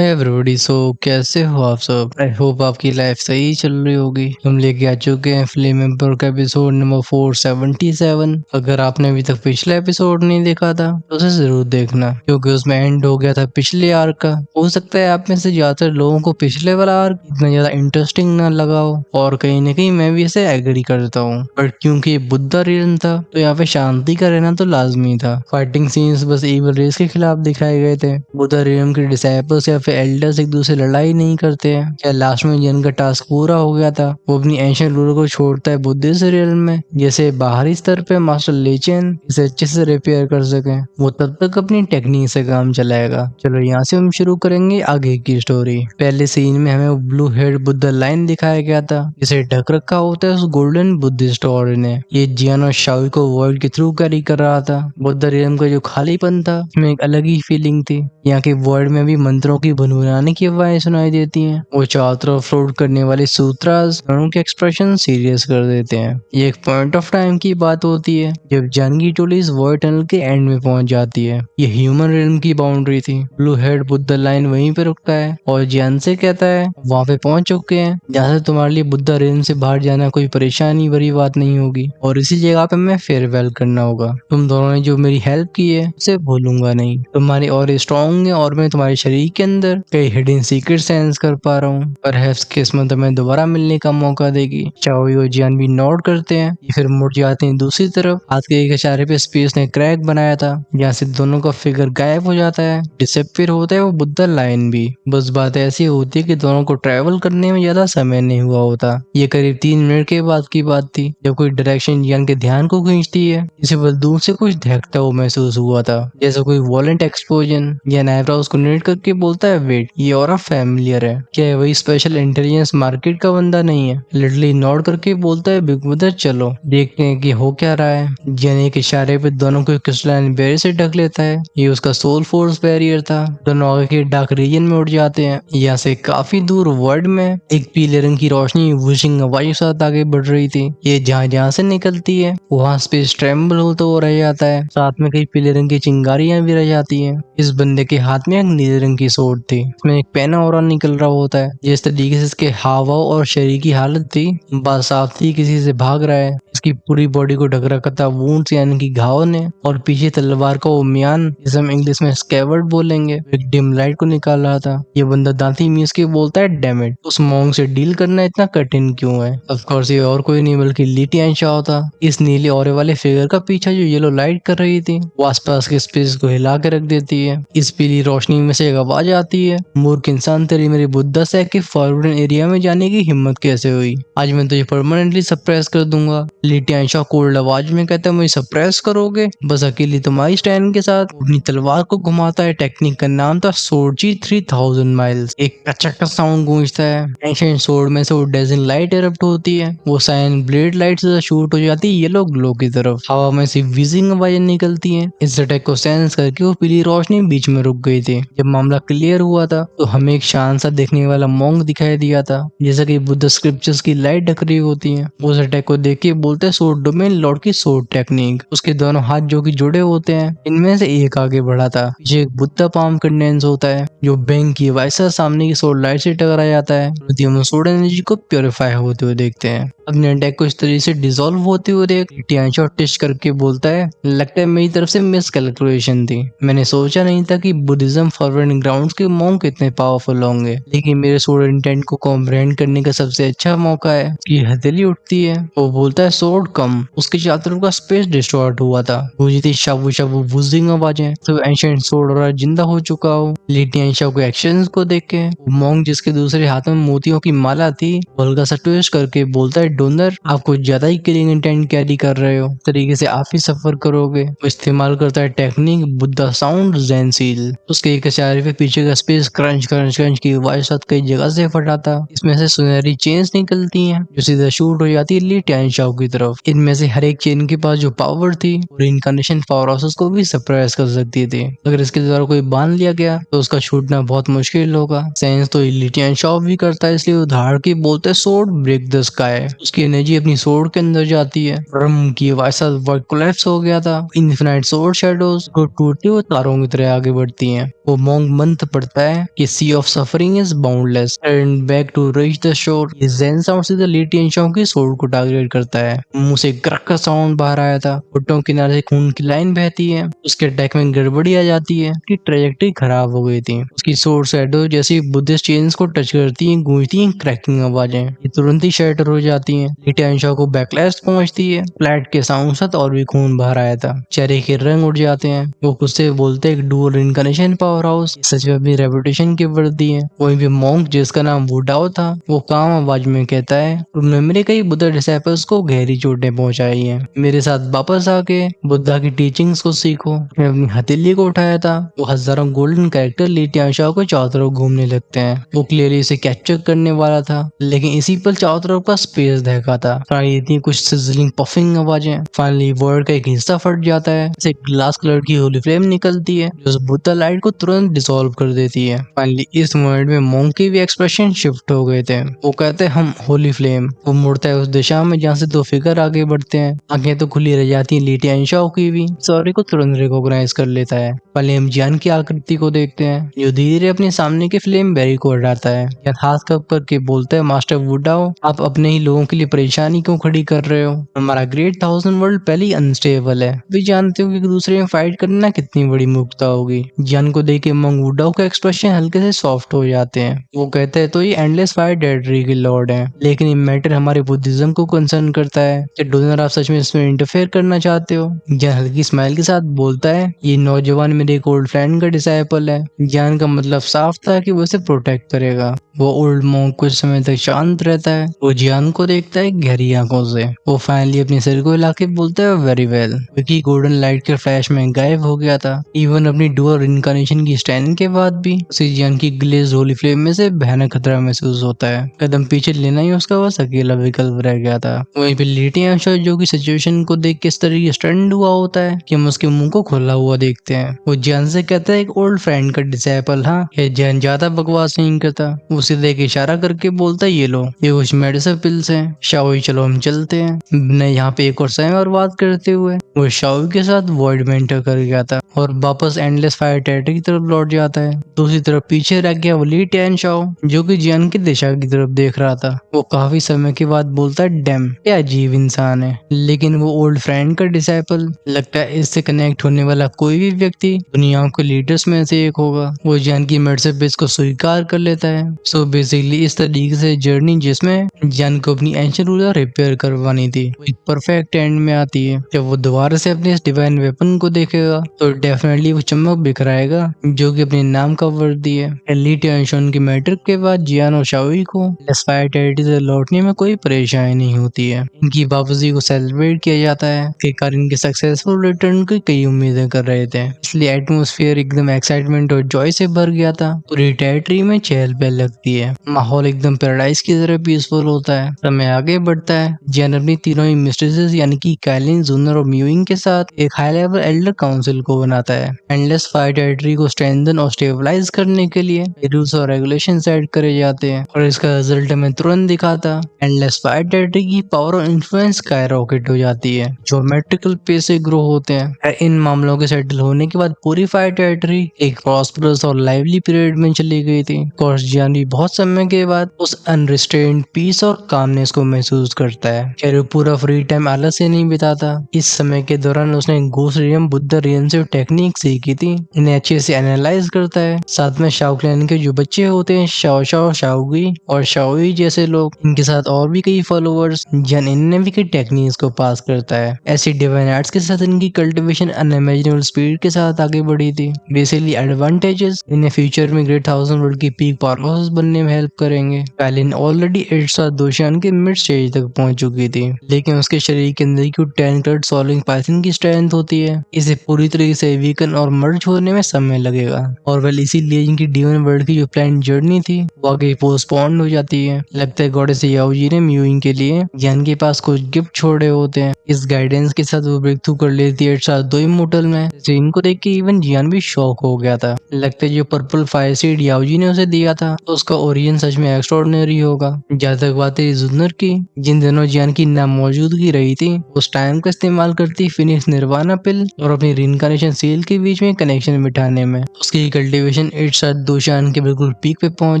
Hey everybody, सो कैसे हो आप सब। आई होप आपकी लाइफ सही चल रही होगी। हम लेके आ चुके हैं फिल्म एम्पर का एपिसोड नंबर 477। अगर आपने अभी तक पिछला एपिसोड नहीं देखा था तो उसे जरूर देखना, क्योंकि उसमें एंड हो गया था पिछले आर्क का। हो सकता है आप में से ज्यादातर लोगों को पिछले वाला आर्क इतना ज्यादा इंटरेस्टिंग ना लगा हो, और कहीं ना कहीं मैं भी इसे एग्री करता हूँ। बट क्योंकि बुद्धा रियन था तो यहाँ पे शांति का रहना तो लाजमी था। फाइटिंग सीन्स बस इविल रेस के खिलाफ दिखाए गए थे। बुद्धा रियन के डिसाइपल्स या फिर एल्डर्स एक दूसरे लड़ाई नहीं करते हैं। क्या लास्ट में जिन का टास्क पूरा हो गया था वो अपनी एंशिएंट रूलर को छोड़ता है बुद्धिस्ट रियन में, जैसे बाहरी स्तर पे मास्टर लेचेन इसे अच्छे से रिपेयर कर सके। वो तब तक अपनी टेक्निक से काम चलाएगा। चलो यहाँ से हम शुरू करेंगे आगे की स्टोरी। पहले सीन में हमें ब्लू हेड बुद्धा लाइन दिखाया गया था, जिसे ढक रखा होता है उस गोल्डन बुद्धिस्ट ऑर्डर ने। ये जियान और शाओ को वर्ल्ड के थ्रू कैरी कर रहा था। बुद्धा रियन का जो खालीपन था उसमें एक अलग ही फीलिंग थी। यहाँ के वर्ल्ड में भी मंत्रों की भुनभुनाने की आवाजें सुनाई देती हैं। वो चारों तरफ फ्लोट करने वाले सूत्रास उनके एक्सप्रेशन सीरियस कर देते हैं। ये एक पॉइंट ऑफ टाइम की बात होती है जब जान की टोली इस वर्ल्ड टनल के एंड में पहुंच जाती है। ये ह्यूमन रिल्म की बाउंड्री थी। ब्लू हेड बुद्धा लाइन वहीं पे रुकता है और जियान से कहता है वहां पे पहुंच चुके हैं, जहाँ से तुम्हारे लिए बुद्धा रिल्म से बाहर जाना कोई परेशानी भरी बात नहीं होगी, और इसी जगह पे मैं फेयरवेल करना होगा। तुम दोनों ने जो मेरी हेल्प की है उसे भूलूंगा नहीं। तुम्हारी और स्ट्रॉन्ग है और मैं तुम्हारे शरीर के अंदर कई हिडन सीक्रेट सेंस कर पा रहा हूँ। परहैप्स किस्मत हमें दोबारा मिलने का मौका देगी। चाओ और जियान भी नोट करते हैं। ये फिर मुड़ जाते हैं दूसरी तरफ। हाथ के एक इशारे पे स्पेस ने क्रैक बनाया था, जहाँ से दोनों का फिगर गायब हो जाता है। डिसअपीयर होता है वो बुद्धा लाइन भी। बस बात ऐसी होती है कि दोनों को ट्रैवल करने में ज्यादा समय नहीं हुआ होता। ये करीब 3 मिनट के बाद की बात थी जब कोई डायरेक्शन जियान के ध्यान को खींचती है। इसे बस दूर से कुछ धकता हुआ महसूस हुआ था, जैसे कोई वॉलेंट एक्सप्लोजन। या आईब्रोज को नेट करके बोलता है वेट, ये और फैमिलियर है क्या? ये वही स्पेशल इंटेलिजेंस मार्केट का बंदा नहीं है? लिटरली नोट करके बोलता है बिग ब्रदर चलो देखते हैं कि हो क्या रहा है। जियान एक इशारे पे दोनों को क्रिस्टलाइन बैरियर से ढक लेता है। ये उसका सोल फोर्स बैरियर था। दोनों आगे के डार्क रीजन में उड़ जाते हैं। यहाँ से काफी दूर वर्ल्ड में एक पीले रंग की रोशनी वुशिंग आवाज के साथ आगे बढ़ रही थी। ये जहाँ जहाँ से निकलती है वहाँ स्पेस ट्रेम्बल होता हुआ रह जाता है। साथ में कई पीले रंग की चिंगारियां भी रह जाती हैं। इस बंदे के हाथ में एक नीले रंग की सोट थी, इसमें एक पेना और निकल रहा होता है। जिस तरीके से इसके हाव भाव और शरीर की हालत थी, बात साफ थी किसी से भाग रहा है। इसकी पूरी बॉडी को ढक रखा था वुंड्स यानी कि घाव ने, और पीछे तलवार का वो म्यान, जिसे हम इंग्लिश में स्कैवर्ड बोलेंगे, एक डिम लाइट को निकाल रहा था। ये बंदा दांती मीस के बोलता है डैम इट, उस मॉन्क से डील करना इतना कठिन क्यों है? ऑफ कोर्स ये और कोई नहीं बल्कि ली टियानशाओ था। इस नीले ऑरे वाले फिगर का पीछा जो येलो लाइट कर रही थी वो आसपास के स्पेस को हिला के रख देती है। इस पीली रोशनी में से एक आवाज आती है, मूर्ख इंसान तेरी मेरी बुद्धा से के फॉरवर्डन एरिया में जाने की हिम्मत कैसे हुई? आज मैं तुझे परमानेंटली सप्रेस कर दूंगा। ली टियानशाओ कोल्ड आवाज में कहता है मुझे सप्रेस करोगे? बस अकेली तुम्हारी स्टैंड के साथ। अपनी तलवार को घुमाता है। टेक्निक का नाम था सोर्जी 3000 माइल्स। एक कचक का साउंड गूंजता है। एंशिएंट सोर्ड में से वो डेजन लाइट इरप्ट होती है। वो साइन ब्लेड लाइट से शूट हो जाती है येलो ग्लो की तरफ। हवा में से विजिंग आवाजें निकलती हैं। इस अटैक को सेंस करके वो पीली रोशनी बीच में रुक गई थी। जब मामला क्लियर हुआ था तो हमें एक शांत सा देखने वाला मॉन्क दिखाई दिया था, जैसा कि बुद्ध स्क्रिप्चर्स की लाइट ढक रही होती है। उस अटैक को देख के बोलते हैं सोर्ड डोमेन लॉर्ड की सोर्ड टेक्निक। उसके दोनों हाथ जो कि जुड़े होते हैं, इनमें से एक आगे बढ़ा था। पीछे एक बुद्धा पाम कंडेंस होता है जो बैंक की वैसा सामने की सोर्ड लाइट से टकरा जाता है। हम सोर्ड एनर्जी को प्योरीफाई होते हुए देखते हैं। अपने अटैक को इस तरीके से डिसॉल्व होते हुए देख टियानशाओ टेस्ट करके बोलता है लगता है मेरी तरफ से मिस कैलकुलेशन थी। मैंने सोचा नहीं था कि बुद्धिज्म फॉरवर्ड ग्राउंड्स के मॉन्क इतने पावरफुल होंगे, लेकिन मेरे सोर्ड इंटेंट को कॉम्प्रहेंड करने का सबसे अच्छा मौका है कि हथेली उठती है। वो बोलता है सोर्ड कम। उसके चारों तरफ का स्पेस डिस्टॉर्ट हुआ था। गूंजी थी शाबू शाबू वुजिंग आवाजें। तो एंशिएंट सोर्ड और जिंदा हो चुका हो। ली टियानशाओ के एक्शंस को देख के मॉन्क जिसके दूसरे हाथ में मोतियों की माला थी हल्का सा ट्विस्ट करके बोलता है डोनर आप कुछ ज्यादा ही किलिंग इंटेंट कैरी कर रहे हो। इस तरीके से आप ही सफर करोगे। वो इस्तेमाल करता है technique Buddha sound Zen seal. उसके एक इशारे पे पीछे का स्पेस क्रंच क्रंच क्रंच की आवाज साथ कई जगह से फटा था। इसमें से सुनहरी चेन्स निकलती हैं जो सीधा शूट हो जाती है ली टियानशाओ की तरफ। इनमें से हर एक चेन के पास जो पावर थी रिइंकार्नेशन पावर हाउसेस को भी सप्रेस कर सकती थी। अगर इसके द्वारा कोई बांध लिया गया तो उसका छूटना बहुत मुश्किल होगा। साइंस तो लिटियन शॉप भी करता है, इसलिए उधार की बोलते हैं सोर्ड ब्रेक द स्काई। उसकी एनर्जी अपनी सोर्ड के अंदर जाती है। रम की वैसा वर्ड कोलैप्स हो गया था। इन्फिनाइट सोर्ड शैडोज को टूटती हुई तारों की तरह आगे बढ़ती हैं। वो मॉन्क मंत्र पढ़ता है कि sea of suffering is boundless and back to reach the shore. ये ज़ेन साउंड सीधा लिटियन शॉप की सोर्ड को टारगेट करता है। मुंह से क्रक का साउंड बाहर आया था। होठों के किनारे से खून की लाइन बहती है। उसके अटैक में गड़बड़ी आ जाती है। उसकी ट्रैजेक्टरी खराब हो गई थी। उसकी सोर्ड शैडो जैसी बुद्धिस्ट चेन्स को टच करती हैं, गूंजती हैं क्रैकिंग आवाजें। ये तुरंत ही शैटर हो जाती हैं। लिटियन शॉप को बैकलैश पहुंचती है। फ्लैट के साउंड साथ और भी खून बाहर आया था। चेहरे के रंग उड़ जाते हैं। वो खुद से बोलते हैं डुअल इनकार्नेशन पावर हाउस सच में अपनी रेपुटेशन की वर्दी है। वहीं पे मॉन्क जिसका नाम वुडाओ था वो काम आवाज में कहता है तुमने मेरे कई बुद्धा डिसाइपल्स को गहरी चोटें पहुंचाई हैं। मेरे साथ वापस आके बुद्धा की टीचिंग्स को सीखो। मैं अपनी हथेली को उठाया था। वो हजारों गोल्डन कैरेक्टर लिटियन शॉप को चारों तरफ घूमने लगते हैं। वो क्लियरली इसे कैप्चर करने वाला था, लेकिन इसी पर चारों तरफ का स्पेस दहका था। इतनी कुछ सिजलिंग पफिंग आवाजें। फाइनली वर्ल्ड का एक हिस्सा फट जाता है। इसे ग्लास कलर की होली फ्लेम निकलती है जो उस बुद्धा लाइट को तुरंत डिसॉल्व कर देती है। फाइनली इस मोमेंट में मॉन्क के भी एक्सप्रेशन शिफ्ट हो गए थे। वो कहते हैं हम होली फ्लेम। वो मुड़ता है उस दिशा में जहाँ से दो फिगर आगे बढ़ते हैं। आंखें तो खुली रह जाती हैं लिटियन शॉप की भी। सॉरी को तुरंत रिकॉग्नाइज कर लेता है। पहले हम जियान की आकृति को देखते हैं जो धीरे धीरे अपने सामने के फ्लेम बेरी को हटाता है। जियान हाथ कप करके बोलता है मास्टर वुडाओ आप अपने ही लोगों के लिए परेशानी क्यों खड़ी कर रहे हो? हमारा ग्रेट थाउजेंड वर्ल्ड पहले ही अनस्टेबल है। भी जानते हो कि एक दूसरे में फाइट करना कितनी बड़ी मूर्खता होगी। जियान को देख के मंग वुडाओ का एक्सप्रेशन हल्के से सॉफ्ट हो जाते हैं। वो कहते हैं तो ये एंडलेस फायर टेरिटरी के लॉर्ड हैं, लेकिन ये मैटर हमारे बुद्धिज्म को कंसर्न करता है। क्या डोनर आप सच में इसमें इंटरफेयर करना चाहते हो? जियान हल्की स्माइल के साथ बोलता है ये नौजवान मेरे एक ओल्ड फ्रेंड का डिसाइपल है। जियान का मतलब साफ था कि वो इसे प्रोटेक्ट करेगा। वो ओल्ड मॉन्क कुछ समय तक शांत रहता है। वो जियान को देखता है गहरी आंखों से। वो फाइनली अपने सिर को हिला के बोलता है वेरी वेल। क्योंकि गोल्डन लाइट के फ्लैश में गायब हो गया था। इवन अपनी डुअल इनकार्नेशन की स्टैंड के बाद भी उसे जियान की ग्लेज होली फ्लेम में से भयानक खतरा महसूस होता है। कदम पीछे लेना ही उसका बस अकेला विकल्प रह गया था। वहीं पे लिटियन शॉप जो की सिचुएशन को देख के इस तरह की स्टंड हुआ होता है कि हम उसके मुंह को खुला हुआ देखते हैं। वो जियान से कहता है एक ओल्ड फ्रेंड का डिसाइपल। हाँ ये जियान ज्यादा बकवास नहीं करता। वो सीधे एक इशारा करके बोलता है ये लो ये कुछ मेडिसिन पिल्स हैं। शाओई चलो हम चलते हैं। बिना यहाँ पे एक और समय और बात करते हुए वो शाओई के साथ वॉइड में एंटर कर गया था और वापस एंडलेस फायर टेरिटरी की तरफ लौट जाता है। दूसरी तरफ पीछे रह गया वो लिटियन शॉप जो कि जियान की दिशा की तरफ देख रहा था। वो काफी समय के बाद बोलता है डैम क्या अजीब इंसान है। लेकिन वो ओल्ड फ्रेंड का डिसाइपल लगता है इससे कनेक्ट होने वाला कोई भी व्यक्ति दुनिया के लीडर्स में से एक होगा। वो जियान की मेडिसिन को स्वीकार कर लेता है। सो बेसिकली इस तरीके से जर्नी जिसमें जियान को अपनी एंशिएंट रूलर रिपेयर करवानी थी वो एक परफेक्ट एंड में आती है। जब वो दोबारा से अपने इस डिवाइन वेपन को देखेगा तो डेफिनेटली वो चमक बिखराएगा जो कि अपने नाम का वर्दी है। लिटियन शॉप के मैटर के बाद जियान और शाओई को फायर टेरिटरी से लौटने में कोई परेशानी नहीं होती है। इनकी वापसी को सेलिब्रेट किया जाता है के कारण इनके सक्सेसफुल रिटर्न की कई उम्मीदें कर रहे थे, इसलिए एटमॉस्फेयर एकदम एक्साइटमेंट और जॉय से भर गया था। पूरी टेरिटरी में चहल पहल लगती है। माहौल एकदम पैराडाइज की तरह पीसफुल होता है। समय आगे बढ़ता है। जियान अपनी तीनों ही मिस्ट्रेसेस यानी कि काइलिन, जूनर और म्यूइंग के साथ एक हाई लेवल एल्डर काउंसिल को बनाता है। एंडलेस फायर टेरिटरी को स्ट्रेंथन और स्टेबलाइज करने के लिए रूल्स और रेगुलेशन सेट करे जाते हैं और इसका रिजल्ट हमें तुरंत दिखाता। एंडलेस फायर टेरिटरी की पावर और इन्फ्लुएंस स्काईरॉकेट हो जाती है, ज्योमेट्रिकल पेस से ग्रो होते हैं। इन मामलों के सेटल होने के बाद पूरी फायर टेरिटरी एक प्रॉस्परस और लाइवली पीरियड में चली गई थी। कोर्स जियान भी बहुत समय के बाद उस अनरिस्ट्रेन्ड पीस और कामनेस को महसूस करता है। खैर वो पूरा फ्री टाइम आलस से नहीं बिताता। इस समय के दौरान उसने गोस्ट रियम बुद्ध रियन से टेक्निक सीखी थी। इन्हें अच्छे से एनालाइज करता है। साथ में शाओ क्लैन के जो बच्चे होते हैं शाओ शाओ, शाओगी और शाओई जैसे लोग, इनके साथ और भी कई फॉलोअर्स, जियान इनने भी कई टेक्निक्स को पास करता है। ऐसी डिवाइन आर्ट्स के साथ इनकी कल्टीवेशन अनइमेजिनेबल स्पीड के साथ आगे बढ़ी थी। बेसिकली एडवांटेजेस इन्हें फ्यूचर में ग्रेट थाउजेंड वर्ल्ड की पीक पावर हाउस बनने में हेल्प करेंगे। काइलिन ऑलरेडी 8 दोशियान के मिड स्टेज तक पहुंच चुकी थी, लेकिन उसके शरीर के अंदर की 10 कट सॉल्विंग पाइथन की स्ट्रेंथ होती है। इसे पूरी तरीके से वीकन और मर्ज होने में समय लगेगा और वेल इसीलिए इनकी डिवाइन वर्ल्ड की जो प्लान जर्नी थी वो आगे पोस्टपोन हो जाती है। लगता है गॉडेस याओजी ने म्यूइंग के लिए जियान के पास पास कुछ गिफ्ट छोड़े होते हैं। इस गाइडेंस के साथ वो ब्रेक थ्रू कर लेती है 872 इमोर्टल में। जिन को देख के इवन जियान भी शॉक हो गया था। लगता है जो पर्पल फायर सीड याओजी ने उसे दिया था तो उसका ओरिजिन सच में एक्स्ट्राऑर्डिनरी होगा। जहाँ तक बात है जुन्नर की, जिन दिनों जियान की नामौजूदगी रही थी उस टाइम का इस्तेमाल करती फिनिक्स निर्वाणा पिल और अपनी रिइंकार्नेशन सील के बीच में कनेक्शन बिठाने में। उसकी कल्टीवेशन 872 शान के बिल्कुल पीक पे पहुंच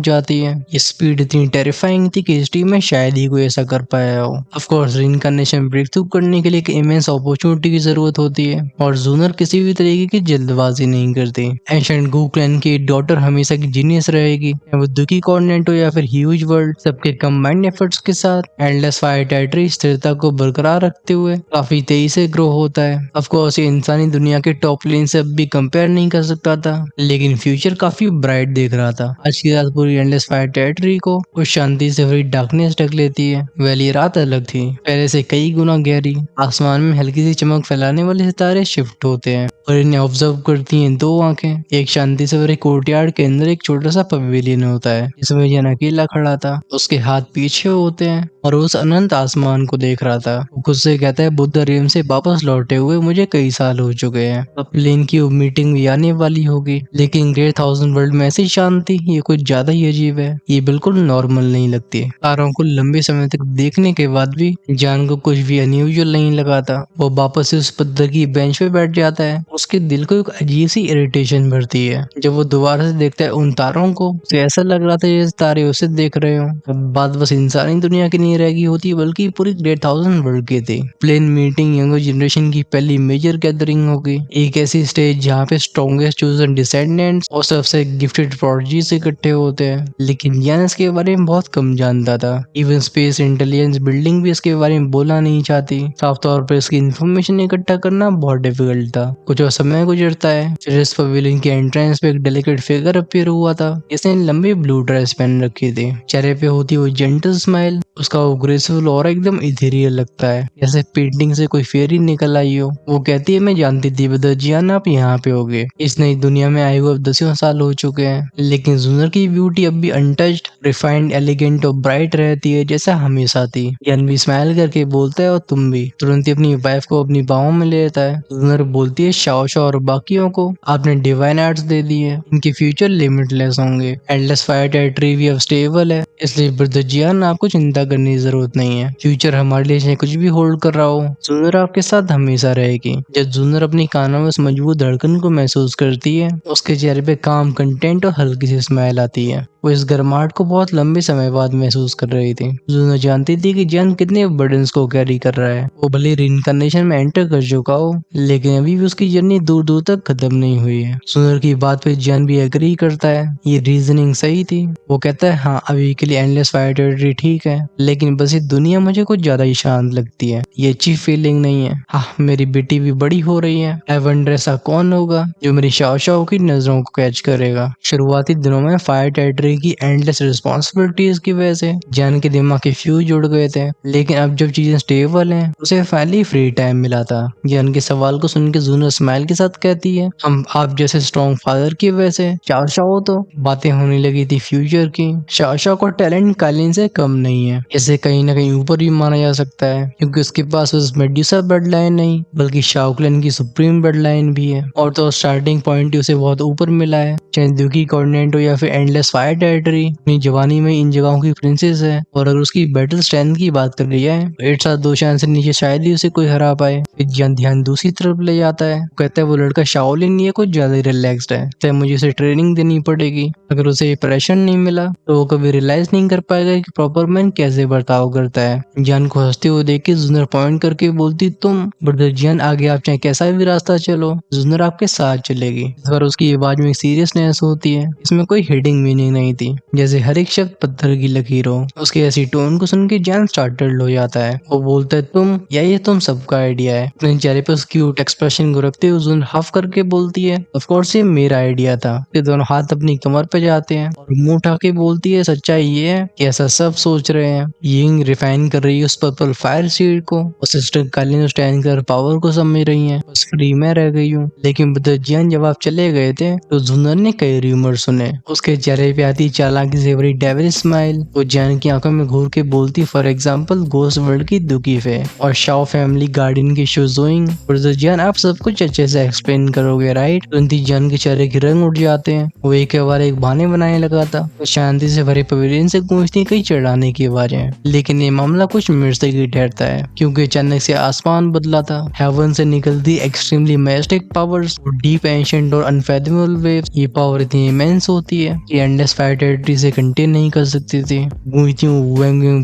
जाती है। ये स्पीड इतनी टेरिफाइंग थी कि हिस्ट्री में शायद ही कोई ऐसा कर पाया हो। ऑफ कोर्स रिइंकार्नेशन ब्रेक थ्रू करने के लिए एक इमेंस अपॉर्चुनिटी की जरूरत होती है और जूनर किसी भी तरीके की जल्दबाजी नहीं करती। एंशिएंट गू क्लैन की डॉटर हमेशा की जीनियस रहेगी, वो दुखी कॉर्डिनेट हो या फिर ह्यूज वर्ल्ड, सबके कंबाइंड एफर्ट्स के साथ एंडलेस फायर टेरिटरी स्थिरता को बरकरार रखते हुए काफी तेजी से ग्रो होता है। ऑफ कोर्स ये इंसानी दुनिया के टॉप लेन से अब भी कंपेयर नहीं कर सकता था, लेकिन फ्यूचर काफी ब्राइट देख रहा था। आज की रात पूरी एंडलेस फायर टेरिटरी को उस शांति से भरी डार्कनेस ढक लेती है। वैली रात अलग थी, पहले से कई गुना गहरी। आसमान में हल्की सी चमक फैलाने वाले सितारे शिफ्ट होते हैं और इन्हें ऑब्जर्व करती हैं दो आंखें। एक शांति से भरे कोर्टयार्ड के अंदर एक छोटा सा पवेलियन होता है जिसमें जन अकेला खड़ा था। उसके हाथ पीछे होते हैं और उस अनंत आसमान को देख रहा था। वो खुद से कहता है बुद्ध रिम से वापस लौटे हुए मुझे कई साल हो चुके हैं। अब प्लेन की मीटिंग भी आने वाली होगी, लेकिन ग्रेट थाउजेंड वर्ल्ड में ऐसी शांति ये कुछ ज्यादा ही अजीब है। ये बिल्कुल नॉर्मल नहीं लगती। तारों को लंबे समय तक देखने के बाद भी जान को कुछ भी अनयूजुअल नहीं लगा था। वो वापस से उस पत्थर की बेंच पे बैठ जाता है। उसके दिल को एक अजीब सी इरिटेशन भरती है। जब वो दोबारा से देखता है उन तारों को तो ऐसा लग रहा था जैसे तारे उसे देख रहे हो। अब बात बस इंसानी दुनिया की नहीं रहेगी होती, बल्कि पूरी ग्रेट थाउजेंड वर्ल्ड की थी। प्लेन मीटिंग यंगर जनरेशन की पहली मेजर गैदरिंग होगी। एक ऐसी स्टेज जहाँ पे स्ट्रॉन्गेस्ट चूजन डिसेंडेंट्स और सबसे गिफ्टेड प्रोडिजीज इकट्ठे होते हैं। लेकिन यान इसके बारे में बहुत कम जानता था। इवन स्पेस इंटेलिजेंस बिल्डिंग भी इसके बारे में बोलना नहीं चाहती। साफ तौर पर इसकी इंफॉर्मेशन इकट्ठा करना बहुत डिफिकल्ट था। कुछ और समय गुजरता है, फिर इस पवेलियन के एंट्रेंस पे एक डेलिकेट फिगर अपीयर हुआ था जिसने लंबी ब्लू ड्रेस पहन रखी थी। चेहरे पे होती वो जेंटल स्माइल, उसका वो ग्रेसफुल और एकदम इथेरियल लगता है, जैसे पेंटिंग से कोई फेरी निकल आई हो। वो कहती है मैं जानती थी बदरजियान आप यहाँ पे होगे। इस नई दुनिया में आए हुए अब 10 साल हो चुके हैं, लेकिन जूनर की ब्यूटी अब भी अनटच्ड, रिफाइंड, एलिगेंट और ब्राइट रहती है जैसा हमेशा थी। यान भी स्माइल करके बोलता है और तुम भी। तुरंत ही अपनी वाइफ को अपनी बाहों में ले लेता है। जूनर बोलती है शाओ शाओ और बाकियों को आपने डिवाइन आर्ट्स दे दी है, इनके फ्यूचर लिमिटलेस होंगे। एंडलेस फायर टेरिटरी भी अब स्टेबल है, इसलिए बदरजियान आपको चिंता करने की जरूरत नहीं है। फ्यूचर हमारे लिए चाहे कुछ भी होल्ड कर रहा हो, जूनर आपके साथ हमेशा रहेगी। जब जूनर अपनी कानों में उस मजबूत धड़कन को महसूस करती है, उसके चेहरे पे काम, कंटेंट और हल्की सी स्माइल आती है। वो इस गर्माहट को बहुत लंबे समय बाद महसूस कर रही थी। जूनर जानती थी कि जन कितने बर्डन्स को कैरी कर रहा है। वो भले रिइंकार्नेशन में एंटर कर चुका हो, लेकिन अभी भी उसकी जर्नी दूर दूर तक खत्म नहीं हुई है। जूनर की बात पे जन भी एग्री करता है, ये रीजनिंग सही थी। वो कहता है हाँ अभी के लिए एंडलेस फायर टेरिटरी ठीक है, लेकिन बस ये दुनिया मुझे कुछ ज्यादा ही शांत लगती है। ये अच्छी फीलिंग नहीं है। हाँ मेरी बेटी भी बड़ी हो रही है। आई वंडर ऐसा कौन होगा जो मेरी शाओ शाओ की नजरों को कैच करेगा। शुरुआती दिनों में फायर टेरिटरी की एंडलेस रिस्पॉन्सिबिलिटीज की वजह से जैन के दिमाग के फ्यूज जुड़ गए थे, लेकिन अब जब चीजें स्टेबल हैं उसे फाइनली फ्री टाइम मिला था। जैन के सवाल को सुन के जूनर स्माइल के साथ कहती है हम आप जैसे स्ट्रॉन्ग फादर की वजह से। शाओ शाओ तो बातें होने लगी थी फ्यूचर की। शाओ शाओ का टैलेंट कालिन से कम नहीं है, इसे कहीं ना कहीं ऊपर भी माना जा सकता है, क्योंकि उसके पास उस मेड्यूसा ब्लड लाइन नहीं बल्कि शाओ क्लैन की सुप्रीम ब्लड लाइन भी है। और तो स्टार्टिंग पॉइंट उसे बहुत ऊपर मिला है, चाहे दुखी कोऑर्डिनेट हो या फिर एंडलेस फायर टेरिटरी। अपनी जवानी में इन जगहों की प्रिंसेस है, और अगर उसकी बैटल स्ट्रेंथ की बात कर रही है तो 872 शान से नीचे शायद ही उसे कोई हरा पाए। फिर ध्यान दूसरी तरफ ले जाता है, कहता है वो लड़का शाओलिन ये कुछ ज्यादा ही रिलैक्स्ड है, तो मुझे उसे ट्रेनिंग देनी पड़ेगी। अगर उसे ये प्रेशर नहीं मिला तो वो कभी रियलाइज नहीं कर पाएगा कि प्रॉपर मैन कैसे बर्ताव करता है। जान को हंसते हुए देख के जूनर पॉइंट करके बोलती तुम बदरजियान आगे आप चाहे कैसा भी रास्ता चलो, जूनर आपके साथ चलेगी। इस बार उसकी आवाज में सीरियसनेस होती है, इसमें कोई हिडिंग मीनिंग नहीं थी, जैसे हर एक शब्द पत्थर की लकीर हो। उसके ऐसी टोन को सुन के जान स्टार्टल्ड हो जाता है। वो बोलता है तुम या ये तुम सबका आइडिया है। अपने चेहरे पर उस क्यूट एक्सप्रेशन को रखते बोलते हुए जुन हाफ करके बोलती है, ऑफ कोर्स ये मेरा आइडिया था। ये दोनों हाथ अपनी कमर पे जाते हैं और मुंह उठा के बोलती है, सच्चाई ये है कि ऐसा सब सोच रहे हैं। यिंग रिफाइन कर रही है उस पर्पल फायर सीड को और सिस्टर कालिन स्टैंड कर पावर को समझ रही है। बस फ्री में रह गई हूँ। लेकिन जियान जब आप चले गए थे तो जुनर ने कई रूमर सुने। उसके चेहरे पे आती चालाकी से भरी डेविल स्माइल। वो जियान की आंखों में घूर के बोलती, फॉर एग्जाम्पल गोस्ट वर्ल्ड की दुखी फे और शाओ फैमिली गार्डियन की शोजोइंग। और जियान आप सब कुछ अच्छे से एक्सप्लेन करोगे राइट? जियान के चेहरे के रंग उठ जाते हैं। वो एक बार एक बहाने बनाने लगा था। वो शांति से भरे पवेलियन से गूंजती कई चढ़ाने की आवाजें। लेकिन ये मामला कुछ मिर्चे की ठहरता है क्योंकि अचानक से आसमान बदला था। हेवन से निकलती extremely magic powers, deep ancient और अनफेथमेबल वेव्स। ये पावर इतनी इमेंस होती है कि एंडलेस फायर टेरिटरी से कंटेन नहीं कर सकती थी। गूंजती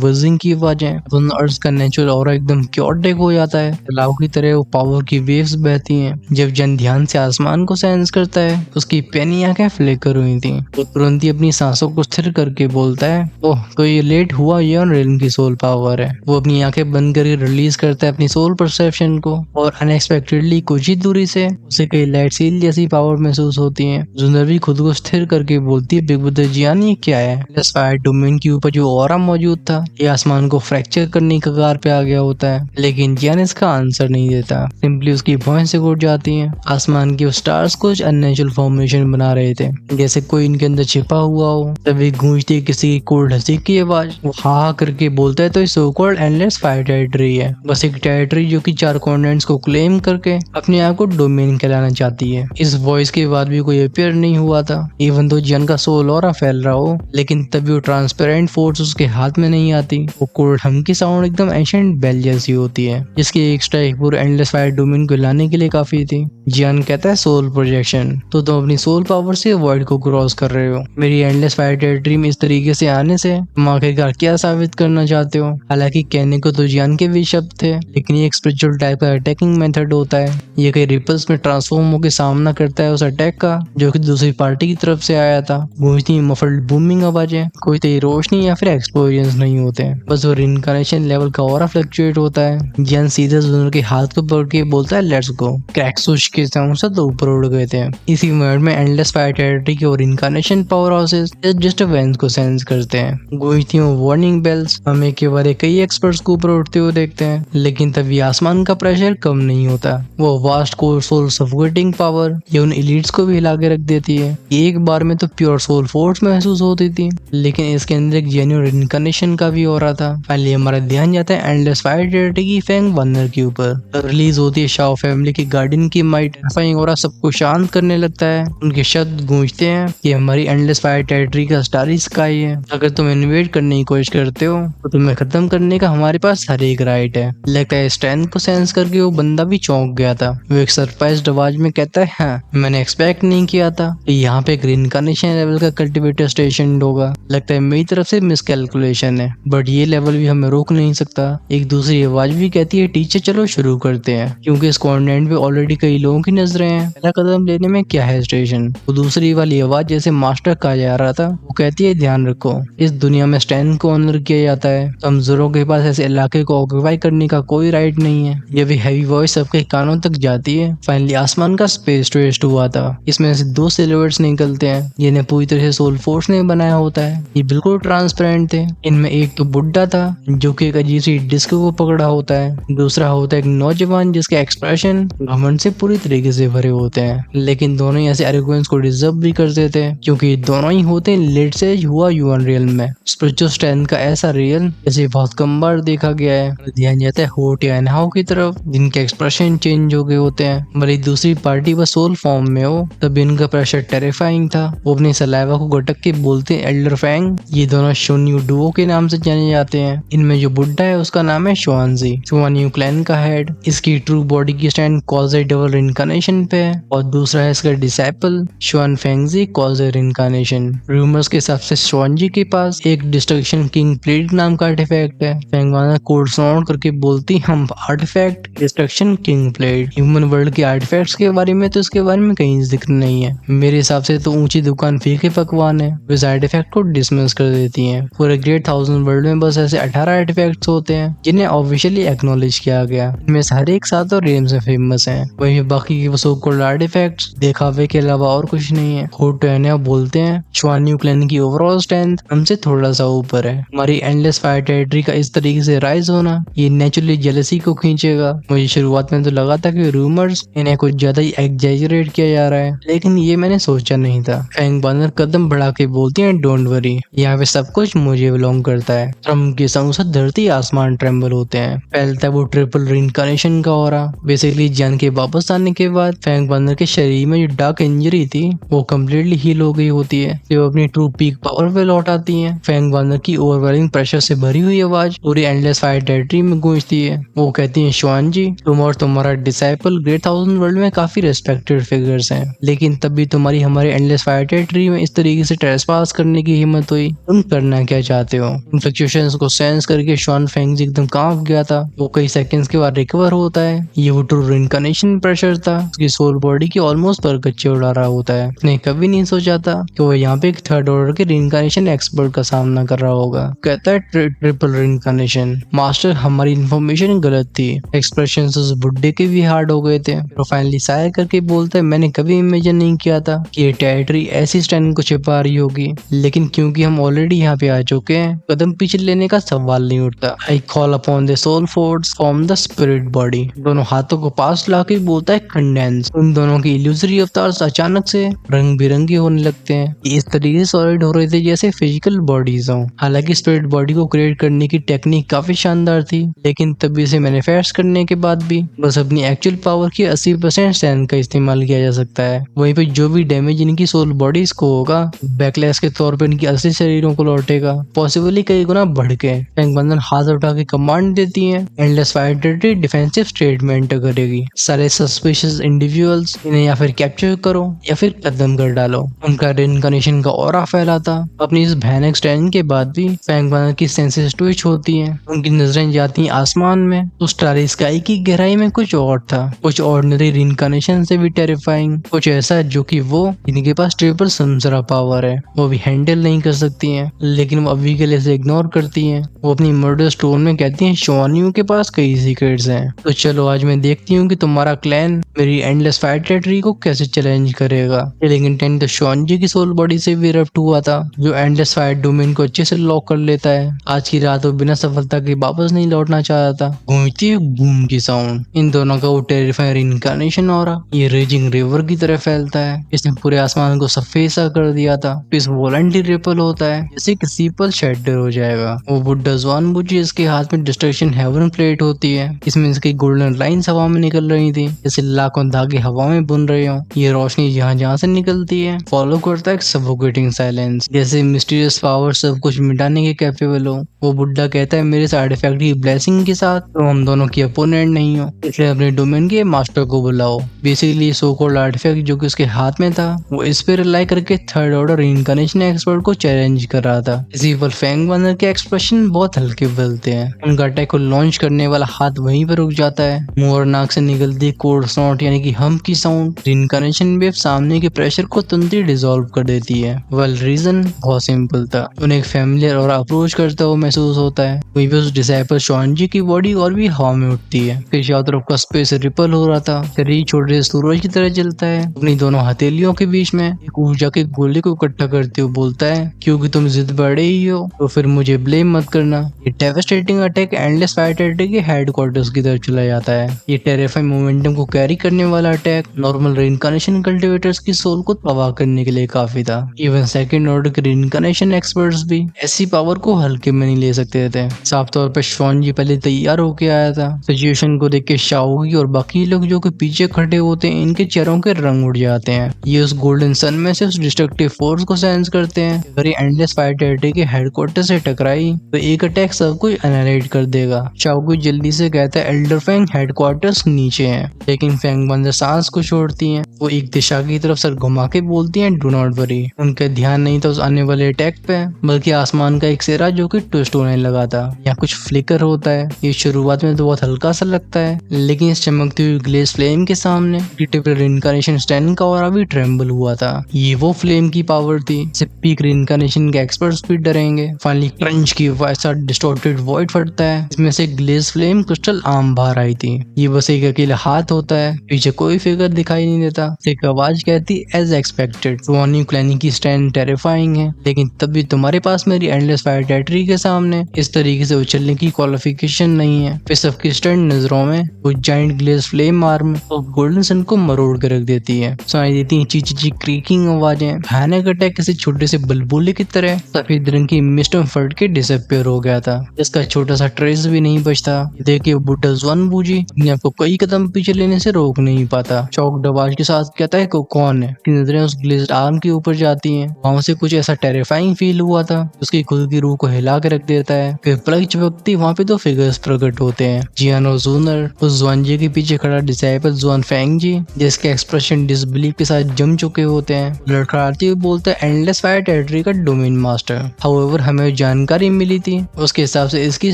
वजिंग की आवाजें। दोनों अर्थ का नेचुरल ऑरा एकदम क्योटिक हो जाता है। तालाब की तरह वो पावर की वेव्स बहती हैं। जब जन ध्यान से आसमान को सेंस करता है तो उसकी पैनी आंखें फ्लिकर हुई थी। वो तुरंत ही अपनी सांसों को स्थिर करके बोलता है, ओह तो ये लेट हुआ, ये रियल्म की सोल पावर है। वो अपनी आंखें बंद करके रिलीज करता है अपनी सोल परसेप्शन को और अनएक्सपेक्टेडली कुछ ही दूरी से उसे कई लाइट सील जैसी पावर महसूस होती है। जुनर भी खुद को स्थिर करके बोलती है, बिग ब्रदर जियान ये क्या है? फायर डोमेन के ऊपर जो ऑरा मौजूद था ये आसमान को फ्रैक्चर करने की कगार पे आ गया होता है। लेकिन जियान इसका आंसर नहीं देता। सिंपली उसकी भौहें से उठ जाती हैं। आसमान के स्टार्स कुछ अननेचुरल फॉर्मेशन बना रहे थे, जैसे कोई इनके अंदर छिपा हुआ हो। तभी गूंजती किसी की कोल्ड हंसी की आवाज। वो हा करके बोलता है, तो ये so called endless fire territory है। बस एक टेरिटरी जो कि 4 कॉन्टिनेंट्स को क्लेम करके अपने आप को डोमेन कहलाना चाहती है। इस वॉइस के बाद भी कोई अपियर नहीं हुआ था। इवन तो जियान का सोल ऑरा फैल रहा हो, लेकिन तभी वो ट्रांसपेरेंट फोर्स उसके हाथ में नहीं आती। वो कोल्ड हम की साउंड एकदम एंशिएंट बेल जैसी होती है, जिसकी एक स्ट्राइक पूरे एंडलेस फायर डोमेन को लाने के लिए काफी थी। जियान कहता है, सोल प्रोजेक्शन, तो तुम अपनी सोल पावर से वर्ल्ड को क्रॉस कर रहे हो। मेरी एंडलेस फायर टेरिटरी में इस तरीके से आने से तुम आखिरकार क्या साबित करना चाहते हो? हालांकि कहने को तो जियान के भी शब्द थे, लेकिन ये एक स्पिरिचुअल टाइप का अटैकिंग मेथड होता है। ये कई रिपल्स में ट्रांसफॉर्म होकर सामना करता है उस अटैक का जो कि दूसरी पार्टी की तरफ से आया था। गूंजती मफल्ड बूमिंग आवाजें, कोई तेज रोशनी या फिर एक्सप्लोजन नहीं होते हैं, बस वो रिइंकार्नेशन लेवल का ऑरा फ्लक्चुएट होता है। जियान सीधे जुनर के हाथ को पकड़ के बोलता है, लेट्स गो। क्रैक स्विच के साउंड से तो ऊपर उड़ गए थे। इसी मोमेंट में एंडलेस फायर टेरिटरी के और इनकार्नेशन पावर हाउसेस इस डिस्टर्बेंस को सेंस करते हैं। गूंजती वार्निंग बेल्स हमें के बारे कई एक्सपर्ट्स को ऊपर उठते हुए देखते हैं, लेकिन तभी आसमान का प्रेशर कम नहीं होता। वो vast core soul suffocating power ये उन एलिट्स को भी हिला के रख देती है। एक बार में तो प्योर सोल फोर्स महसूस होती थी, लेकिन इसके अंदर एक जेन्युइन इनकार्नेशन का भी हो रहा था। पहले हमारा ध्यान जाता है एंडलेस फायर टेरिटरी की फैंग वनर के ऊपर। रिलीज होती है शाओ फैमिली की गार्डियन की माइट। और सबको शांत करने लगता है। उनके शब्द गूंजते हैं कि हमारी एंडलेस फायर टेरिटरी का स्टारी स्काई है। अगर तुम इन्वेड करने की कोशिश करते हो तो तुम्हें खत्म करने का हमारे पास हर एक राइट है। लगता है स्ट्रेंथ को सेंस करके वो बंदा भी चौंक गया था। वो एक सरप्राइज्ड आवाज में कहता है, हाँ मैंने एक्सपेक्ट नहीं किया था यहाँ पे एक रिइंकार्नेशन लेवल का कल्टिवेटर स्टेशन होगा। लगता है मेरी तरफ से मिसकैलकुलेशन है, बट ये लेवल भी हमें रोक नहीं सकता। एक दूसरी आवाज भी कहती है, टीचर चलो शुरू करते हैं, क्योंकि इस कॉन्टिनेंट पे ऑलरेडी कई लोगों की नजरें हैं। पहला कदम लेने में क्या है स्टेशन। वो दूसरी वाली आवाज जैसे मास्टर कहा जा रहा था, वो कहती है, ध्यान रखो इस दुनिया में स्ट्रेंथ को ऑनर किया जाता है। कमजोरों के पास ऐसे इलाके को ऑक्यूपाई करने का कोई राइट नहीं है। ये भी हैवी वॉइस सबके कानों तक जाती है। फाइनली आसमान का स्पेस ट्वेस्ट हुआ था। इसमें से 2 सिलुएट्स निकलते हैं, जिन्हें पूरी तरह से सोल फोर्स ने बनाया होता है। ये बिल्कुल ट्रांसपेरेंट थे। इनमें एक तो बुड्ढा था जो कि एक अजीब सी डिस्क को पकड़ा होता है, दूसरा होता है एक नौजवान जिसके एक्सप्रेशन घमंड से पूरी तरीके से भरे होते हैं। लेकिन दोनों ही ऐसे एरोगेंस को डिजर्व भी करते थे, क्योंकि दोनों ही होते हैं लेट से हुआ ह्यूमन रियल में। स्पिरिचुअल स्ट्रेंथ का ऐसा रियल जैसे बहुत कम बार देखा गया है। ध्यान जाता है होट या एनहाउ की तरफ, जिनके एक्सप्रेशन चेंज हो गए होते हैं। भले दूसरी पार्टी बस सोल फॉर्म में हो, तब इनका प्रेशर टेरिफाइंग था। वो अपने सलाइवा को गटक के बोलते हैं एल्डर फैंग। ये दोनों शोन्यू डुओ के नाम से जाने जाते हैं। इनमें जो बुड्ढा है उसका नाम है शुआनजी, शुआन्यू क्लैन का हेड। इसकी ट्रू बॉडी की स्टैंड कॉज़ डबल इनकार्नेशन पे है, और दूसरा है इसका डिसाइपल शुआन फेंगजी कॉज़ इनकार्नेशन। रूमर्स के हिसाब से शुआनजी के पास एक डिस्ट्रक्शन किंग प्लेट नाम का आर्टिफैक्ट है। फेंगवाना कोड साउंड करके बोलती, हम artifact destruction king plate. Human world के आर्टिफैक्ट्स के बारे में तो इसके बारे में कहीं जिक्र नहीं है। मेरे हिसाब से तो ऊंची दुकान फीके पकवान है, वे आर्टिफैक्ट को डिसमिस कर देती हैं। पूरे ग्रेट 1000 वर्ल्ड में बस ऐसे 18 आर्टिफैक्ट्स होते हैं जिन्हें ऑफिशियली एक्नॉलेज किया गया। इनमें से हर एक 7 और रेम से फेमस हैं। वहीं बाकी के सो कॉल्ड आर्टिफैक्ट्स दिखावे के अलावा और कुछ नहीं है। खुद टैन्या बोलते हैं शुआन यू क्लैन की ओवरऑल स्ट्रेंथ हमसे थोड़ा सा ऊपर है। हमारी एंडलेस फायर टेरिटरी का इस तरीके से राइज होना ये नेचुरली जेलसी को खींचेगा। मुझे शुरुआत में तो लगा था कि रूमर्स इन्हें कुछ ज्यादा ही एग्जैजरेट किया जा रहा है, लेकिन ये मैंने सोचा नहीं था। फैंग बानर कदम बढ़ा के बोलती है डोंट वरी, यहाँ पे सब कुछ मुझे बिलोंग करता है। ट्रम्प के संग धरती आसमान ट्रेम्बल होते हैं। फैलता है वो ट्रिपल रिइंकार्नेशन का ऑरा। बेसिकली जन के वापस आने के बाद फैंग बानर के शरीर में जो डार्क इंजरी थी वो कम्प्लीटली हील हो गई होती है। जब अपनी ट्रू पीक पावर पे लौट आती है, फैंग बानर की ओवरवेलिंग प्रेशर से भरी हुई आवाज पूरी एंडलेस फायर टेरिटरी में गूंजती है। वो कहती है शुआन जी, तुम और तुम्हारा डिसाइपल ग्रेट थाउजेंड वर्ल्ड में काफी रेस्पेक्टेड फिगर्स हैं, लेकिन तब भी तुम्हारी हमारे एंडलेस फायर टेरिटरी में इस तरीके से ट्रेसपास करने की हिम्मत हुई। तुम करना क्या चाहते हो? फ्लक्चुएशंस को सेंस करके शुआन फेंग एकदम कांप गया था। वो कई सेकंड्स के बाद रिकवर होता है। ये वो ट्रू रिइंकार्नेशन प्रेशर था। उसकी सोल बॉडी की ऑलमोस्ट पर कच्चे उड़ा रहा होता है। उसने कभी नहीं सोचा था कि वो यहाँ पे एक थर्ड ऑर्डर के रिइंकार्नेशन एक्सपर्ट का सामना कर रहा होगा। कहता है ट्रिपल रिइंकार्नेशन मास्टर, हमारी इन्फॉर्मेशन गलत थी। एक्सप्रेशन उस बुड्ढे के भी हार्ड हो गए थे। तो फाइनली साय करके बोलता है मैंने कभी इमेजिन नहीं किया था कि ये टेरिटरी ऐसी स्ट्रेंथ को छिपा रही होगी, लेकिन क्योंकि हम ऑलरेडी यहाँ पे आ चुके हैं, कदम पीछे लेने का सवाल नहीं उठता। I call upon the soul force from the spirit body. दोनों हाथों को पास लाके बोलता है कंडेंस। उन दोनों की इल्यूजरी अवतार्स अचानक से रंग बिरंगे होने लगते हैं। ये इस तरीके से सॉलिड हो रहे थे जैसे फिजिकल बॉडीज हों। हालांकि स्पिरिट बॉडी को क्रिएट करने की टेक्निक काफी शानदार थी, लेकिन तभी इसे मैनिफेस्ट करने के बाद भी बस अपनी एक्चुअल पावर की 80% स्ट्रेंथ का इस्तेमाल किया जा सकता है। वहीं पे जो भी डैमेज इनकी सोल बॉडीज को होगा, बैकलैश के तौर पे इनकी असली शरीरों को लौटेगा, पॉसिबली कई गुना बढ़ के। फैंग बंधन हाथ उठा के कमांड देती है, endless fire territory defensive statement करेगी। सारे सस्पिशियस इंडिविजुअल्स इन्हें या फिर कैप्चर करो या फिर खत्म कर डालो। उनका रिइंकार्नेशन का ऑरा फैला था। अपनी इस भयानक स्ट्रेंथ के बाद भी फैंग बंधन की सेंसेस ट्विच होती हैं। उनकी नजरें जाती हैं आसमान में। तो स्टारी स्काई की गहराई में कुछ और था, कुछ ऑर्डिनरी रिइंकार्नेशन से भी टेरिफाइंग, कुछ ऐसा जो कि वो इनके पास ट्रिपल समसरा पावर है, वो भी हैंडल नहीं कर सकती हैं, लेकिन वो अभी के लिए इसे इग्नोर करती हैं। वो अपनी मर्डर स्टोन में कहती हैं शुआन यू के पास कई सीक्रेट्स हैं, तो चलो आज मैं देखती हूँ कि तुम्हारा क्लैन मेरी एंडलेस फायर टेरिटरी को कैसे चैलेंज करेगा। लेकिन इंटेंट तो शुआन जी की सोल बॉडी से भी इरप्ट हुआ था, जो एंडलेस फायर डोमेन को अच्छे से लॉक कर लेता है। आज की रात वो बिना सफलता के वापस नहीं लौटना चाहता था। गूंजती है बूम की साउंड। इन दोनों का वो टेरिफाइंग इनकार्नेशन हो रहा, ये रेजिंग रिवर की तरह फैलता है। इसने पूरे आसमान को सफेद सा कर दिया था। इस वॉलंटरी रिपल होता है जैसे किसी पर शेडर हो जाएगा। वो बुड्ढा जवान बुझी, इसके हाथ में डिस्ट्रक्शन हेवन प्लेट होती है। इसमें इसकी गोल्डन लाइंस हवा में निकल रही थी, जैसे लाखों धागे हवा में बुन रहे हो। ये रोशनी जहाँ जहाँ से निकलती है फॉलो करता है सफोकेटिंग साइलेंस, जैसे मिस्टीरियस पावर सब कुछ मिटाने के कैपेबल हो। वो बुड्ढा कहता है मेरे साइड इफेक्ट की ब्लेसिंग के साथ तो हम दोनों की अपोनेंट नहीं हो, इसलिए अपने डोमेन के मास्टर को बुलाओ। बेसिकली सो कॉल्ड आर्टिफैक्ट जो कि उसके हाथ में था, वो इस पे रिलाई करके थर्ड ऑर्डर रिइंकार्नेशन एक्सपर्ट को चैलेंज कर रहा था। इसी पर फैंग बंदर के एक्सप्रेशन बहुत हल्के बदलते हैं। उनका अटैक को लॉन्च करने वाला हाथ वहीं पर रुक जाता है। मुंह और नाक से निकलती कोड स्नॉट यानी कि हम की साउंड रिइंकार्नेशन वेव सामने के प्रेशर को तुरंत ही डिसॉल्व कर देती है। वेल रीजन बहुत सिंपल था, उन्हें एक फैमिलियर और अप्रोच करता हुआ महसूस होता है। वहीं पे उस डिसाइपल शुआन जी की बॉडी और भी हवा में उठती है। फिर चारों तरफ का स्पेस रिपल हो रहा था। शरीर छोटे सूरज की तरह जलता है। अपनी दोनों हथेलियों के बीच में एक ऊर्जा के गोले को इकट्ठा करते हुए बोलता है क्योंकि तुम जिद बड़े ही हो तो फिर मुझे ब्लेम मत करना। ये devastating attack endless fire territory के हेडक्वार्टर्स की तरफ चला जाता है। ये टेरिफाइंग मोमेंटम को कैरी करने वाला अटैक नॉर्मल रिइंकार्नेशन कल्टिवेटर्स की सोल को तबाह करने के लिए काफी था। इवन सेकंड ऑर्डर के रिइंकार्नेशन एक्सपर्ट्स भी ऐसी पावर को हल्के में नहीं ले सकते थे। साफ तौर पर शुआन जी पहले तैयार होके आया था। सिचुएशन को देख के शाओगी और बाकी लोग जो कि पीछे खड़े होते हैं, इनके चेहरों के रंग उड़ जाते हैं। ये उस गोल्डन सन में से उस डिस्ट्रक्टिव फोर्स को सेंस करते हैं। अगर ये एंडलेस फायर टेरिटरी के हेडक्वार्टर से टकराई तो एक अटैक सब कुछ एनालाइज कर देगा। शाओगी जल्दी से कहता है एल्डर फैंग हेडक्वार्टर्स नीचे हैं, लेकिन फैंग बंदर सांस को छोड़ती हैं। वो एक दिशा की तरफ सर घुमा के बोलती हैं डू नॉट वरी। उनका ध्यान नहीं था उस आने वाले अटैक पे, बल्कि आसमान का एक सिरा जो कि ट्विस्ट होने लगा था। यहाँ कुछ फ्लिकर होता है। ये शुरुआत में तो बहुत हल्का सा लगता है, लेकिन इस चमकती हुई ग्लेज फ्लेम के सामने रिइंकार्नेशन स्टैंड का ऑरा भी ट्रेम्बल हुआ था। ये वो फ्लेम की पावर थी जिससे पीक रिइंकार्नेशन के एक्सपर्ट्स भी डरेंगे। फाइनली क्रंच की वैसा डिस्टॉर्टेड वॉइड फटता है, इसमें से ग्लेज फ्लेम क्रिस्टल आर्म बाहर आई थी। ये बस एक अकेला हाथ हाथ होता है, पीछे कोई फिगर दिखाई नहीं देता। एक आवाज कहती एज एक्सपेक्टेड, जॉनी क्लैनी की स्टैंड टेरिफाइंग है, लेकिन तब भी तुम्हारे पास मेरी एंडलेस फायर टेरिटरी के सामने इस तरीके से उछलने की क्वालिफिकेशन नहीं है। फिर सबकी स्टैंड नजरों में वो जाइंट ग्लेज फ्लेम आर्म और गोल्डन सन को मरोड़ के रख देती है। सुनाई देती है ची ची ची क्रीकिंग आवाजें। भयानक अटैक किसी छोटे से बुलबुले की तरह सफेद रंग की मिस्ट में फट के डिसअपियर हो गया था, जिसका छोटा सा ट्रेस भी नहीं बचता। देखिए बुड्ढा जुआन बूझी अपने आपको कई कदम पीछे लेने से रोक नहीं पाता। चौक आवाज के साथ कहता है को कौन है। उसकी नजरें उस ग्लेज्ड आर्म के ऊपर जाती हैं। वहां से कुछ ऐसा टेरिफाइंग फील हुआ था, उसकी खुद की रूह को हिला के रख देता है। फिर पलक झपकती वहाँ पे दो फिगर्स प्रकट होते हैं, जियान और जूनर। उस जुआन जी के पीछे खड़ा डिसाइपल जुआन फेंग जी, जिसके एक्सप्रेशन डिसबिलीफ के साथ जम चुके होते हैं। लड़खड़ाते हुए बोलता है एंडलेस फायर टेरिटरी का डोमेन मास्टर। हाउएवर हमें जानकारी मिली थी, उसके हिसाब से इसकी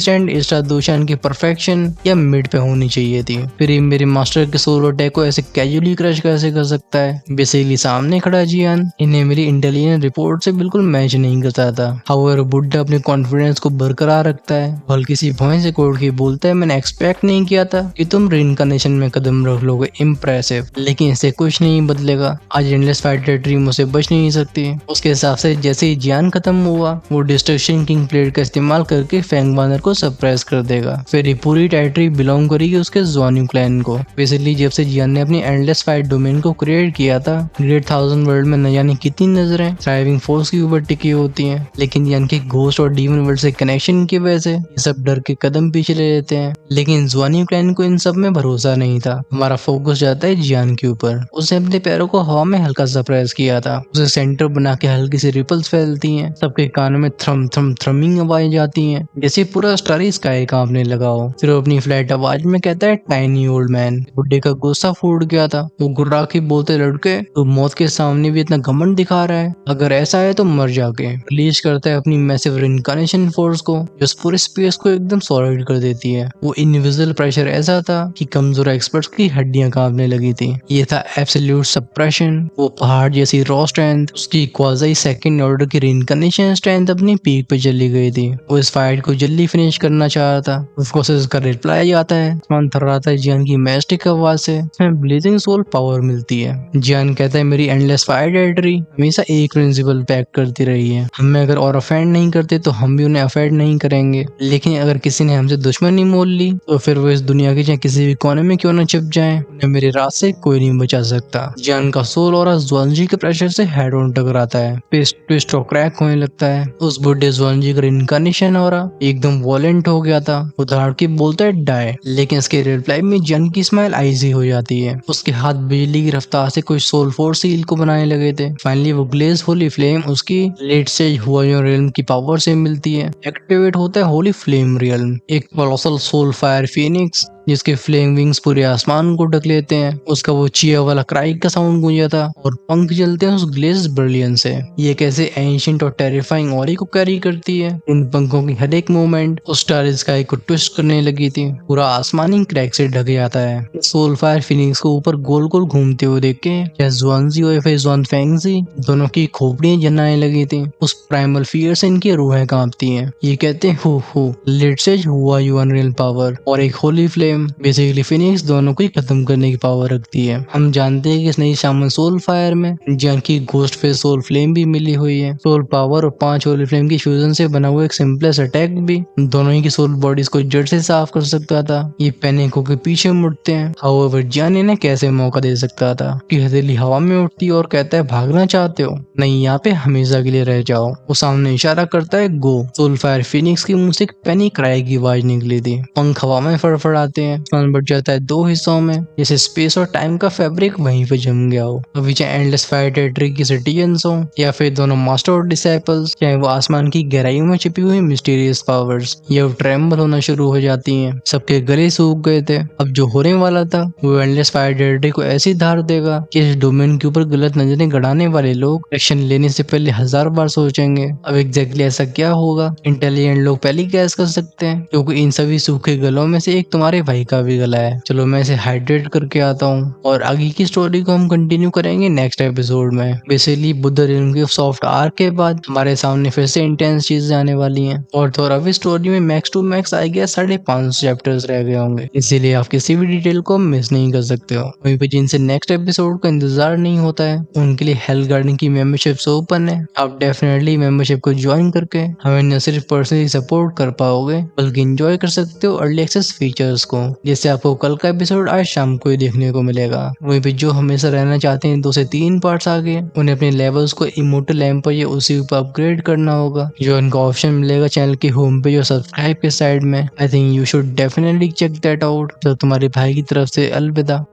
स्टैंड इस्टा दोशान की परफेक्शन या मिड पे होनी चाहिए थी। फिर ये मेरे मास्टर के सोलो अटैक को ऐसे कैजुअली क्रश कैसे कर सकता है। बेसिकली सामने खड़ा जियान इन्हें मेरी इंटेलिजेंस रिपोर्ट से बिल्कुल मैच नहीं करता था। हाउएवर बुड्ढा अपने कॉन्फिडेंस को बरकरार रखता है, हल्की सी भौं से कोड के बोलता है मैंने एक्सपेक्ट नहीं किया था कि तुम रिइंकार्नेशन में कदम रख लोगे, इम्प्रेसिव, लेकिन इससे कुछ नहीं बदलेगा। आज एंडलेस फायर टेरिटरी मुझसे बच नहीं सकती। उसके हिसाब से जैसे ही जियान खत्म हुआ, वो डिस्ट्रक्शन किंग प्लेट का इस्तेमाल करके फैंग बानर को सरप्राइज कर देगा। फिर ये पूरी टेरिटरी बिलोंग करेगी उसके ज़ोनियू क्लैन को। बेसिकली जब से जियान ने अपनी एंडलेस फायर डोमेन को क्रिएट किया था, ग्रेट थाउजेंड वर्ल्ड में न जाने कितनी नजरें ड्राइविंग फोर्स के ऊपर टिकी होती हैं, लेकिन जियान के घोस्ट और डीमन वर्ल्ड से कनेक्शन की वजह से ये सब डर के कदम पीछे ले लेते हैं। लेकिन ज़ोनियू क्लैन को इन सब में भरोसा नहीं था। हमारा फोकस जाता है जियान के ऊपर। उसने अपने पैरों को हवा में हल्का सरप्राइज किया था। उसे सेंटर बना के हल्की सी रिपल्स फैलती हैं। सबके कानों में थ्रम थ्रम थ्रमिंग आवाजें जाती हैं, जैसे पूरा स्टारी स्काई कांपने लगा हो। फिर वो अपनी फ्लैट आवाज में कहता है टाइनी ओल्ड मैन। बुड्ढे का गुस्सा फूट गया था। वो गुर्रा के बोलते लड़के तो मौत के सामने भी इतना घमंड दिखा रहा है, अगर ऐसा है तो मर जाके। रिलीज करता है अपनी मैसिव रिइंकार्नेशन फोर्स को, जो इस पूरे स्पेस को एकदम सॉलिड कर देती है। वो इनविजिबल प्रेशर ऐसा था कि कमजोर एक्सपर्ट्स की हड्डियां कांपने लगी थी। ये था एब्सोल्यूट सप्रेशन। वो पहाड़ जैसी रॉ स्ट्रेंथ, उसकी क्वाजी सेकंड ऑर्डर की रिइंकार्नेशन स्ट्रेंथ अपनी पीक पे चली गई थी। वो इस फाइट को जल्दी फिनिश करना चाह रहा था। उसको उसका रिप्लाई आता है, आसमान थर्राता है जियान की मैस्टिक आवाज से। इसमें ब्लेजिंग सोल पावर मिलती है। जियान कहता है मेरी एंडलेस फायर टेरिटरी हमेशा एक प्रिंसिपल पैक करती रही है, हमें अगर और अफेंड नहीं करते तो हम भी उन्हें अफेंड नहीं करेंगे, लेकिन अगर किसी ने हमसे दुश्मनी मोल ली तो फिर वो इस दुनिया के चाहे किसी भी कोने में क्यों न छिप जाए, उन्हें मेरे रात से कोई नहीं बचा सकता। जियान का सोल और जुआनजी के प्रेशर से हेड ऑन टकराता है, ट्विस्ट और क्रैक होने लगता है। उस बुढ़े जुआनजी का रिइंकार्नेशन हो रहा एकदम वॉलेंट हो गया था। वो धाड़ के बोलता है डाई, लेकिन इसके रिप्लाई में जियान की स्माइल आइजी हो जाती है। उसके हाथ बिजली की रफ्तार से कोई सोल फोर्स सील को बनाने लगे थे। फाइनली वो ग्लेज होली फ्लेम उसकी लेट स्टेज हुआयूं रियल्म की पावर से मिलती है। एक्टिवेट होता है होली फ्लेम रियल्म, एक कोलोसल सोल फायर फीनिक्स जिसके फ्लेम विंग्स पूरे आसमान को ढक लेते हैं। उसका वो चिया वाला क्राइक का साउंड गूंजा था और पंख चलते हैं उस ग्लेज ब्रिलियंस से। ये कैसे एंशिएंट और टेरिफाइंग ऑरी को कैरी करती है। इन पंखों की हर एक मूवमेंट उस स्टार स्काई को ट्विस्ट करने लगी थी। पूरा आसमानी क्रैक से ढक जाता है। सोल फायर फिनिक्स को ऊपर गोल गोल घूमते हुए देख के चाहे जुआनजी और फिर जुआन फेंगजी दोनों की खोपड़ियां जलाने लगी थी। उस प्राइमल फियर से इनकी रूहें कांपती हैं। ये कहते हैं हु लेट्स से हुआ यू अनरियल पावर और एक होली फ्लेम बेसिकली फिनिक्स दोनों को ही खत्म करने की पावर रखती है। हम जानते हैं कि इस नई शामन सोल फायर में जियान की घोस्ट फेस सोल फ्लेम भी मिली हुई है। सोल पावर और 5 होली फ्लेम की फ्यूजन से बना हुआ एक सिंपलेस्ट अटैक भी दोनों ही की सोल बॉडीज को जड़ से साफ कर सकता था। ये पैनिक होकर पीछे मुड़ते हैं। हाउएवर जियान इन्हें कैसे मौका दे सकता था कि हथेली हवा में उठती और कहता है भागना चाहते हो, नहीं यहाँ पे हमेशा के लिए रह जाओ। वो सामने इशारा करता है गो। सोल फायर फिनिक्स की मुंह से एक पैनिक क्राई की आवाज निकली थी। पंख हवा में फड़फड़ाते हैं। आसमान बढ़ जाता है 2 हिस्सों में, जैसे स्पेस और टाइम का फैब्रिक वहीं पे जम गया हो। अभी चाहे एंडलेस फायर टेरिटरी की सिटीजन्स हो या फिर दोनों मास्टर और डिसाइपल्स, चाहे वो आसमान की गहराइयों में छिपी हुई मिस्टीरियस पावर्स, ये ट्रेम्बल होना शुरू हो जाती हैं। सबके गले सूख गए थे। अब जो होने वाला था वो एंडलेस फायर टेरिटरी को ऐसी धार देगा कि इस डोमेन के ऊपर गलत नजरें गड़ाने वाले लोग एक्शन लेने से पहले 1000 बार सोचेंगे। अब एग्जैक्टली ऐसा क्या होगा इंटेलिजेंट लोग पहले गैस कर सकते हैं, क्योंकि इन सभी सूखे गलों में से एक तुम्हारे भाई का भी गला है। चलो मैं इसे हाइड्रेट करके आता हूँ और आगे की स्टोरी को हम कंटिन्यू करेंगे नेक्स्ट एपिसोड में। बेसिकली बुद्ध रिंग के सॉफ्ट आर्क के बाद हमारे सामने फिर से इंटेंस चीजें आने वाली हैं और तो और अभी स्टोरी में मैक्स टू मैक्स आई गया 550 चैप्टर्स रह गए होंगे, इसीलिए आप किसी भी डिटेल को मिस नहीं कर सकते हो। वहीं पे जिनसे नेक्स्ट एपिसोड का इंतजार नहीं होता है उनके लिए हेल गार्डन की मेंबरशिप ओपन है। आप डेफिनेटली मेंबरशिप को ज्वाइन करके हमें न सिर्फ पर्सनली सपोर्ट कर पाओगे बल्कि एंजॉय कर सकते हो अर्ली एक्सेस फीचर्स को, जिससे आपको कल का एपिसोड आज शाम को ही देखने को मिलेगा। वहीं पे जो हमेशा रहना चाहते हैं 2 से 3 पार्ट्स आगे, उन्हें अपने लेवल्स को इमोर्टल एम्पर या उसी पर अपग्रेड करना होगा, जो उनको ऑप्शन मिलेगा चैनल की होम पेज और सब्सक्राइब के साइड में। I think you should definitely check that out. तो तुम्हारे भाई की तरफ से अलविदा।